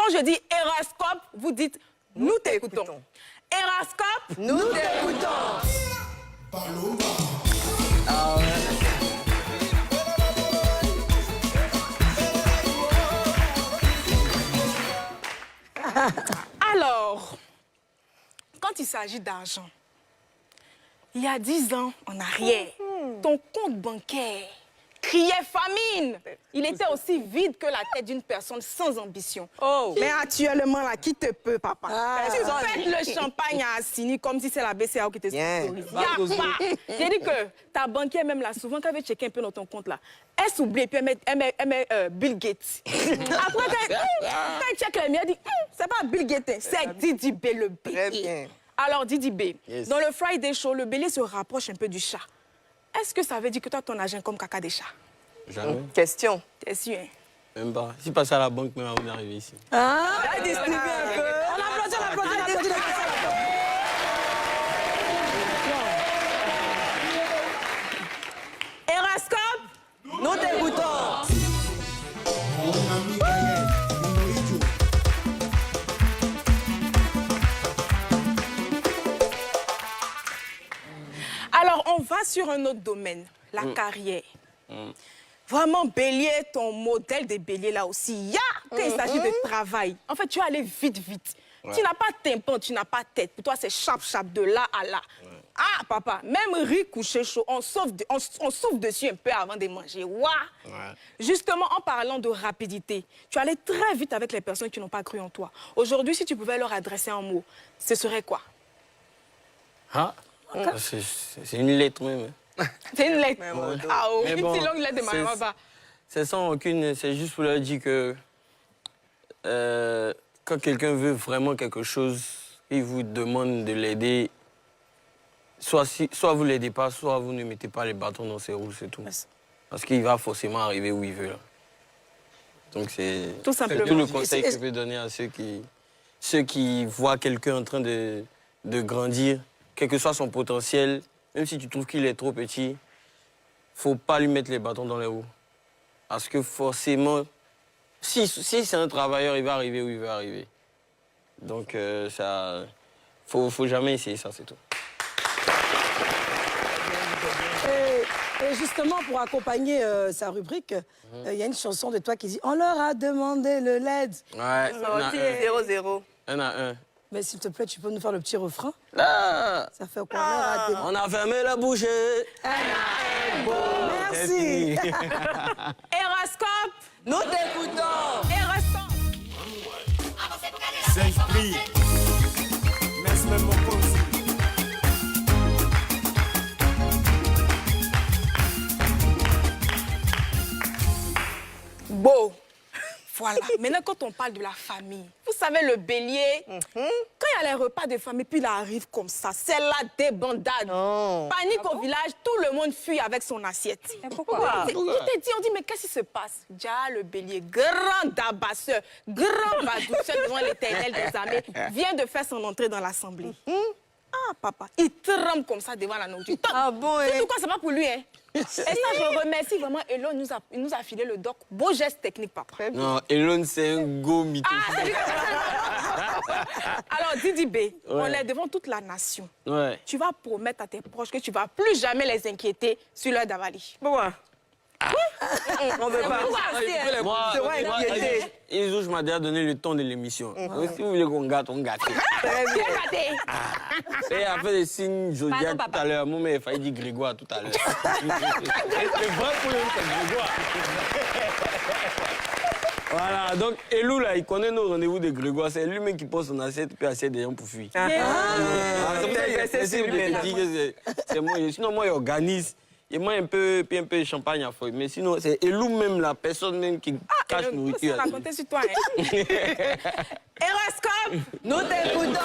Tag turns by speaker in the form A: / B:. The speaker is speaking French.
A: Quand je dis horoscope, vous dites nous t'écoutons. Horoscope,
B: nous t'écoutons.
C: Ah ouais.
A: Alors, quand il s'agit d'argent, il y a 10 ans en arrière, ton compte bancaire criait famine. Il était aussi vide que la tête d'une personne sans ambition.
B: Oh.
A: Mais actuellement, là, qui te peut, papa? Tu
B: ça,
A: fais le champagne à Assini comme si c'est la BCAO qui te sponsorise. J'ai dit que ta banquière, même là, souvent, quand elle veut checker un peu dans ton compte, là, elle s'oublie et puis elle met Bill Gates. Après, quand elle check les miens, elle dit, c'est pas Bill Gates, c'est Didi B, le B.
B: Très bien.
A: Alors, Didi B, dans le Friday Show, le bélier se rapproche un peu du chat. Est-ce que ça veut dire que toi, ton argent comme caca des chats?
C: Jamais.
B: Question.
A: T'es sûr, hein?
C: Même pas. Si passé à la banque, même avant d'arriver ici.
B: Ah, distribué un peu. On applaudit, on applaudit, on applaudit.
A: Horoscope,
B: nous t'écoutons.
A: Alors, on va sur un autre domaine, la carrière. Vraiment, bélier, ton modèle de bélier là aussi. Il y a, quand il s'agit de travail, en fait, tu vas aller vite, vite. Ouais. Tu n'as pas tympan, tu n'as pas tête. Pour toi, c'est chap-chap de là à là. Ouais. Ah, papa, même riz couché chaud, on souffle dessus un peu avant de manger. Waouh! Ouais. Justement, en parlant de rapidité, tu allais très vite avec les personnes qui n'ont pas cru en toi. Aujourd'hui, si tu pouvais leur adresser un mot, ce serait quoi?
C: Ah, c'est une lettre même.
A: C'est une lettre.
C: Ouais.
A: Ah, oh,
C: une
A: si longue lettre de ma maman.
C: C'est sans aucune, c'est juste pour leur dire que quand quelqu'un veut vraiment quelque chose, il vous demande de l'aider. Soit vous ne l'aidez pas, soit vous ne mettez pas les bâtons dans ses roues, c'est tout. Parce qu'il va forcément arriver où il veut. Là. Donc c'est tout le conseil que je peux donner à ceux qui voient quelqu'un en train de grandir, quel que soit son potentiel, même si tu trouves qu'il est trop petit, faut pas lui mettre les bâtons dans les roues. Parce que forcément, si c'est un travailleur, il va arriver où il veut arriver. Donc ça, faut jamais essayer ça, c'est tout.
D: Et justement, pour accompagner sa rubrique, il y a une chanson de toi qui dit « On leur a demandé le LED ».
C: Ouais,
B: 0-0.
C: 1 à 1.
D: Mais s'il te plaît, tu peux nous faire le petit refrain?
C: Ah.
D: Ça fait quoi?
C: On a fermé la bouche.
D: Merci.
A: Horoscope,
B: nous t'écoutons.
A: Horoscope.
E: Saint-Esprit. Merci même mon conseil.
A: Beau. Voilà. Maintenant, quand on parle de la famille, vous savez, le bélier, quand il y a les repas de famille, puis il arrive comme ça, c'est la débandade. Panique au village, tout le monde fuit avec son assiette.
B: Et pourquoi?
A: Je t'ai dit, on dit, mais qu'est-ce qui se passe? Déjà, le bélier, grand abasseur, grand badouceur devant l'éternel des armées, vient de faire son entrée dans l'assemblée. Ah, papa, il tremble comme ça devant la nourriture.
B: Ah bon,
A: c'est tout quoi, c'est pas pour lui, hein? Et ça, je remercie vraiment Elon, il nous a filé le doc. Beau geste technique, papa.
C: Non, Elon, c'est un go mytho.
A: Alors, Didi B, on est devant toute la nation.
C: Ouais.
A: Tu vas promettre à tes proches que tu vas plus jamais les inquiéter sur leur davali.
B: Pourquoi? On veut pas.
C: Moi, je m'ai déjà donné le ton de l'émission. Si vous voulez qu'on gâte, on gâte.
B: Très bien.
C: Et après les signes zodiaques tout à l'heure, moi, il a failli dire Grégoire tout à l'heure. Le vrai problème, c'est Grégoire. Voilà, donc Elou, là, il connaît nos rendez-vous de Grégoire. C'est lui-même qui pose son assiette, puis assiette des gens pour fuir. C'est moi. Sinon, moi, il organise. Il mange un peu de champagne à feuille. Mais sinon, c'est Elou même, la personne même qui cache nourriture.
A: Je vais raconter sur toi. Horoscope,
B: nous t'écoutons.